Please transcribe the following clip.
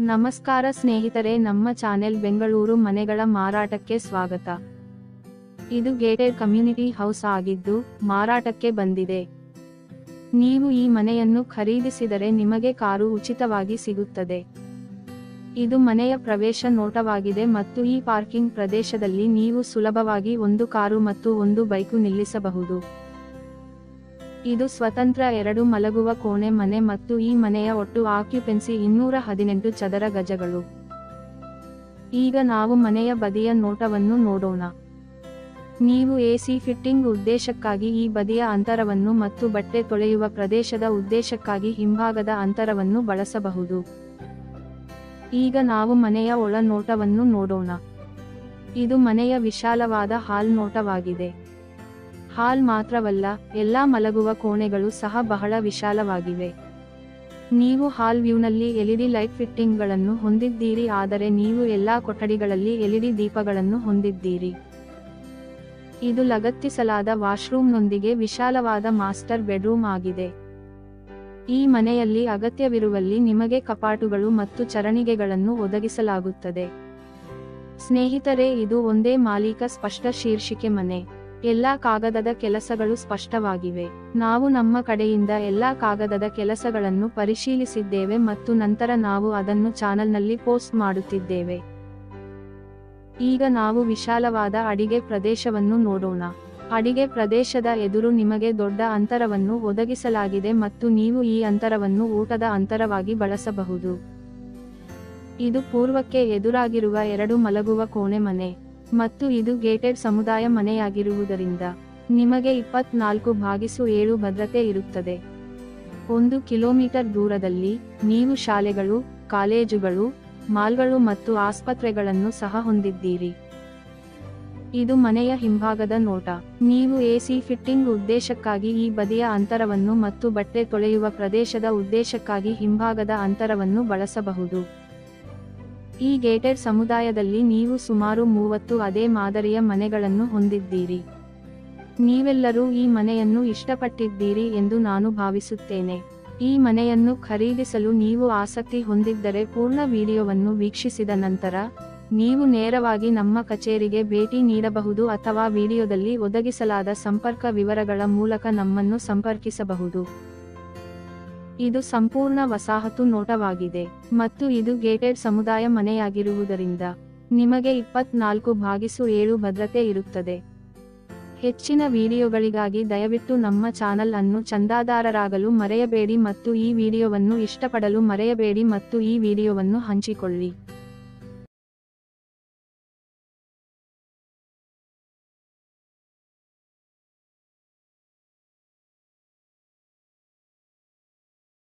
ನಮಸ್ಕಾರ ಸ್ನೇಹಿತರೆ, ನಮ್ಮ ಚಾನೆಲ್ ಬೆಂಗಳೂರು ಮನೆಗಳ ಮಾರಾಟಕ್ಕೆ ಸ್ವಾಗತ. ಇದು ಗೇಟೆಡ್ ಕಮ್ಯುನಿಟಿ ಹೌಸ್ ಆಗಿದ್ದು ಮಾರಾಟಕ್ಕೆ ಬಂದಿದೆ. ನೀವು ಈ ಮನೆಯನ್ನು ಖರೀದಿಸಿದರೆ ನಿಮಗೆ ಕಾರು ಉಚಿತವಾಗಿ ಸಿಗುತ್ತದೆ. ಇದು ಮನೆಯ ಪ್ರವೇಶ ನೋಟವಾಗಿದೆ ಮತ್ತು ಈ ಪಾರ್ಕಿಂಗ್ ಪ್ರದೇಶದಲ್ಲಿ ನೀವು ಸುಲಭವಾಗಿ ಒಂದು ಕಾರು ಮತ್ತು ಒಂದು ಬೈಕು ನಿಲ್ಲಿಸಬಹುದು. ಇದು ಸ್ವತಂತ್ರ 2 ಮಲಗುವ ಕೋಣೆ ಮನೆ ಮತ್ತು ಈ ಮನೆಯ ಒಟ್ಟು ಆಕ್ಯುಪೆನ್ಸಿ 218 ಚದರ ಗಜಗಳು. ಈಗ ನಾವು ಮನೆಯ ಬದಿಯ ನೋಟವನ್ನು ನೋಡೋಣ. ನೀವು ಎಸಿ ಫಿಟ್ಟಿಂಗ್ ಉದ್ದೇಶಕ್ಕಾಗಿ ಈ ಬದಿಯ ಅಂತರವನ್ನು ಮತ್ತು ಬಟ್ಟೆ ತೊಳೆಯುವ ಪ್ರದೇಶದ ಉದ್ದೇಶಕ್ಕಾಗಿ ಹಿಂಭಾಗದ ಅಂತರವನ್ನು ಬಳಸಬಹುದು. ಈಗ ನಾವು ಮನೆಯ ಒಳ ನೋಟವನ್ನು ನೋಡೋಣ. ಇದು ಮನೆಯ ವಿಶಾಲವಾದ ಹಾಲ್ ನೋಟವಾಗಿದೆ. ಹಾಲ್ ಮಾತ್ರವಲ್ಲ, ಎಲ್ಲಾ ಮಲಗುವ ಕೋಣೆಗಳು ಸಹ ಬಹಳ ವಿಶಾಲವಾಗಿವೆ. ನೀವು ಹಾಲ್ ವ್ಯೂನಲ್ಲಿ ಎಲ್ಇಡಿ ಲೈಟ್ ಫಿಟ್ಟಿಂಗ್ಗಳನ್ನು ಹೊಂದಿದ್ದೀರಿ, ಆದರೆ ನೀವು ಎಲ್ಲಾ ಕೊಠಡಿಗಳಲ್ಲಿ ಎಲ್ಇಡಿ ದೀಪಗಳನ್ನು ಹೊಂದಿದ್ದೀರಿ. ಇದು ಲಗತ್ತಿಸಲಾದ ವಾಶ್ರೂಮ್ನೊಂದಿಗೆ ವಿಶಾಲವಾದ ಮಾಸ್ಟರ್ ಬೆಡ್ರೂಮ್ ಆಗಿದೆ. ಈ ಮನೆಯಲ್ಲಿ ಅಗತ್ಯವಿರುವಲ್ಲಿ ನಿಮಗೆ ಕಪಾಟುಗಳು ಮತ್ತು ಚರಣಿಗೆಗಳನ್ನು ಒದಗಿಸಲಾಗುತ್ತದೆ. ಸ್ನೇಹಿತರೆ, ಇದು ಒಂದೇ ಮಾಲೀಕ ಸ್ಪಷ್ಟ ಶೀರ್ಷಿಕೆ ಮನೆ. ಎಲ್ಲಾ ಕಾಗದದ ಕೆಲಸಗಳು ಸ್ಪಷ್ಟವಾಗಿವೆ. ನಾವು ನಮ್ಮ ಕಡೆಯಿಂದ ಎಲ್ಲಾ ಕಾಗದದ ಕೆಲಸಗಳನ್ನು ಪರಿಶೀಲಿಸಿದ್ದೇವೆ ಮತ್ತು ನಂತರ ನಾವು ಅದನ್ನು ಚಾನೆಲ್ನಲ್ಲಿ ಪೋಸ್ಟ್ ಮಾಡುತ್ತಿದ್ದೇವೆ. ಈಗ ನಾವು ವಿಶಾಲವಾದ ಅಡಿಗೆ ಪ್ರದೇಶವನ್ನು ನೋಡೋಣ. ಅಡಿಗೆ ಪ್ರದೇಶದ ಎದುರು ನಿಮಗೆ ದೊಡ್ಡ ಅಂತರವನ್ನು ಒದಗಿಸಲಾಗಿದೆ ಮತ್ತು ನೀವು ಈ ಅಂತರವನ್ನು ಊಟದ ಅಂತರವಾಗಿ ಬಳಸಬಹುದು. ಇದು ಪೂರ್ವಕ್ಕೆ ಎದುರಾಗಿರುವ 2 ಮಲಗುವ ಕೋಣೆ ಮನೆ ಮತ್ತು ಇದು ಗೇಟೆಡ್ ಸಮುದಾಯ ಮನೆಯಾಗಿರುವುದರಿಂದ ನಿಮಗೆ 24/7 ಭದ್ರತೆ ಇರುತ್ತದೆ. 1 ಕಿಲೋಮೀಟರ್ ದೂರದಲ್ಲಿ ನೀವು ಶಾಲೆಗಳು, ಕಾಲೇಜುಗಳು, ಮಾಲ್ಗಳು ಮತ್ತು ಆಸ್ಪತ್ರೆಗಳನ್ನು ಸಹ ಹೊಂದಿದ್ದೀರಿ. ಇದು ಮನೆಯ ಹಿಂಭಾಗದ ನೋಟ. ನೀವು ಎಸಿ ಫಿಟ್ಟಿಂಗ್ ಉದ್ದೇಶಕ್ಕಾಗಿ ಈ ಬದಿಯ ಅಂತರವನ್ನು ಮತ್ತು ಬಟ್ಟೆ ತೊಳೆಯುವ ಪ್ರದೇಶದ ಉದ್ದೇಶಕ್ಕಾಗಿ ಹಿಂಭಾಗದ ಅಂತರವನ್ನು ಬಳಸಬಹುದು. ಈ ಗೇಟೆಡ್ ಸಮುದಾಯದಲ್ಲಿ ನೀವು ಸುಮಾರು 30 ಅದೇ ಮಾದರಿಯ ಮನೆಗಳನ್ನು ಹೊಂದಿದ್ದೀರಿ. ನೀವೆಲ್ಲರೂ ಈ ಮನೆಯನ್ನು ಇಷ್ಟಪಟ್ಟಿದ್ದೀರಿ ಎಂದು ನಾನು ಭಾವಿಸುತ್ತೇನೆ. ಈ ಮನೆಯನ್ನು ಖರೀದಿಸಲು ನೀವು ಆಸಕ್ತಿ ಹೊಂದಿದ್ದರೆ ಪೂರ್ಣ ವಿಡಿಯೋವನ್ನು ವೀಕ್ಷಿಸಿದ ನಂತರ ನೀವು ನೇರವಾಗಿ ನಮ್ಮ ಕಚೇರಿಗೆ ಭೇಟಿ ನೀಡಬಹುದು ಅಥವಾ ವಿಡಿಯೋದಲ್ಲಿ ಒದಗಿಸಲಾದ ಸಂಪರ್ಕ ವಿವರಗಳ ಮೂಲಕ ನಮ್ಮನ್ನು ಸಂಪರ್ಕಿಸಬಹುದು. ಇದು ಸಂಪೂರ್ಣ ವಸಾಹತು ನೋಟವಾಗಿದೆ ಮತ್ತು ಇದು ಗೇಟೆಡ್ ಸಮುದಾಯ ಮನೆಯಾಗಿರುವುದರಿಂದ ನಿಮಗೆ 24/7 ಭದ್ರತೆ ಇರುತ್ತದೆ. ಹೆಚ್ಚಿನ ವಿಡಿಯೋಗಳಿಗಾಗಿ ದಯವಿಟ್ಟು ನಮ್ಮ ಚಾನಲ್ ಅನ್ನು ಚಂದಾದಾರರಾಗಲು ಮರೆಯಬೇಡಿ ಮತ್ತು ಈ ವಿಡಿಯೋವನ್ನು ಇಷ್ಟಪಡಲು ಮರೆಯಬೇಡಿ ಮತ್ತು ಈ ವಿಡಿಯೋವನ್ನು ಹಂಚಿಕೊಳ್ಳಿ.